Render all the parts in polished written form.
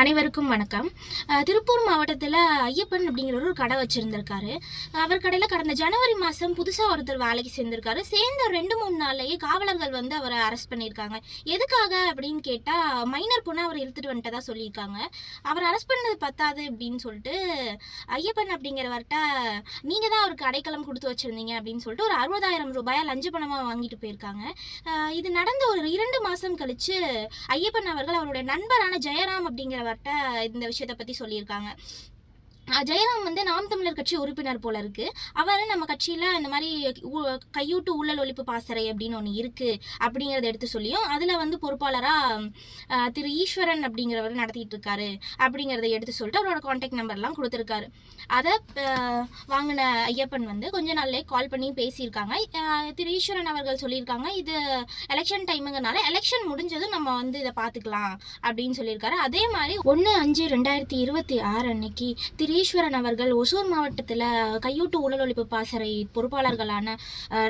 அனைவருக்கும் வணக்கம். திருப்பூர் மாவட்டத்தில் ஐயப்பன் அப்படிங்கிற ஒரு கடை வச்சுருந்துருக்காரு. அவர் கடையில் கடந்த ஜனவரி மாதம் புதுசாக ஒருத்தர் வேலைக்கு சேர்ந்திருக்காரு. சேர்ந்த 2-3 நாள்லேயே காவலர்கள் வந்து அவரை அரெஸ்ட் பண்ணியிருக்காங்க. எதுக்காக அப்படின்னு கேட்டால் மைனர் பொண்ணை அவர் இழுத்துட்டு வந்துட்டதா சொல்லியிருக்காங்க. அவர் அரெஸ்ட் பண்ணது பத்தாது அப்படின்னு சொல்லிட்டு ஐயப்பன் அப்படிங்கிறவர்கிட்ட நீங்கள் தான் அவருக்கு அடைக்கலம் கொடுத்து வச்சுருந்தீங்க அப்படின்னு சொல்லிட்டு ஒரு 60,000 ரூபாயை லஞ்ச பணமாக வாங்கிட்டு போயிருக்காங்க. இது நடந்த ஒரு 2 மாதம் கழித்து ஐயப்பன் அவர்கள் அவருடைய நண்பரான ஜெயராம் அப்படிங்கிறவர்கிட்ட இந்த விஷயத்தை பற்றி சொல்லியிருக்காங்க. ஜெயராம் வந்து நாம் தமிழர் கட்சி உறுப்பினர் போல இருக்கு. அவர் நம்ம கட்சியில் இந்த மாதிரி கையூட்டு ஊழல் ஒழிப்பு பாசறை அப்படின்னு ஒன்று இருக்கு அப்படிங்கிறத எடுத்து சொல்லியும் அதில் வந்து பொறுப்பாளராக திரு ஈஸ்வரன் அப்படிங்கிறவர் நடத்திட்டு இருக்காரு அப்படிங்கிறத எடுத்து சொல்லிட்டு அவரோட கான்டாக்ட் நம்பர்லாம் கொடுத்துருக்காரு. அதை வாங்கின ஐயப்பன் வந்து கொஞ்ச நாள்லேயே கால் பண்ணி பேசியிருக்காங்க. திரு ஈஸ்வரன் அவர்கள் சொல்லியிருக்காங்க, இது எலெக்ஷன் டைமுங்கனால எலெக்ஷன் முடிஞ்சதும் நம்ம வந்து இதை பார்த்துக்கலாம் அப்படின்னு சொல்லியிருக்காரு. அதே மாதிரி 1/5/2026 அன்னைக்கு திரு ஈஸ்வரன் அவர்கள் ஒசூர் மாவட்டத்தில் கையூட்டு ஊழல் ஒழிப்பு பாசறை பொறுப்பாளர்களான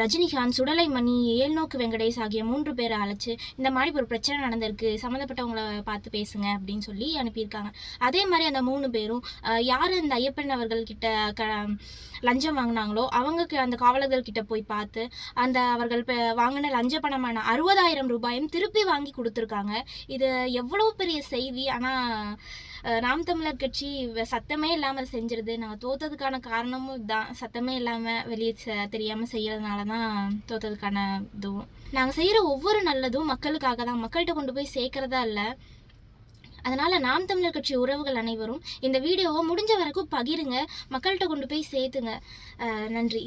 ரஜினிகாந்த், சுடலைமணி, ஏழ்நோக்கு வெங்கடேஷ் ஆகிய 3 பேரை அழைச்சி இந்த மாதிரி ஒரு பிரச்சனை நடந்திருக்கு, சம்மந்தப்பட்டவங்களை பார்த்து பேசுங்க அப்படின்னு சொல்லி அனுப்பியிருக்காங்க. அதே மாதிரி அந்த 3 பேரும் யார் இந்த ஐயப்பன் அவர்கள்கிட்ட லஞ்சம் வாங்கினாங்களோ அவங்க அந்த காவலர்கள் கிட்ட போய் பார்த்து அந்த அவர்கள் வாங்கின லஞ்ச பணமான 60,000 ரூபாயும் திருப்பி வாங்கி கொடுத்துருக்காங்க. இது எவ்வளோ பெரிய செய்தி. ஆனால் நாம் தமிழர் கட்சி சத்தமே இல்லாமல் செஞ்சிருது. நாங்கள் தோத்ததுக்கான காரணமும் இதுதான். சத்தமே இல்லாமல் வெளியே தெரியாமல் செய்யறதுனால தான் தோத்ததுக்கான இதுவும். நாங்கள் செய்கிற ஒவ்வொரு நல்லதும் மக்களுக்காக தான், மக்கள்கிட்ட கொண்டு போய் சேர்க்கறதா இல்லை. அதனால் நாம் தமிழர் கட்சி உறவுகள் அனைவரும் இந்த வீடியோவை முடிஞ்ச வரைக்கும் பகிருங்க, மக்கள்கிட்ட கொண்டு போய் சேர்த்துங்க. நன்றி.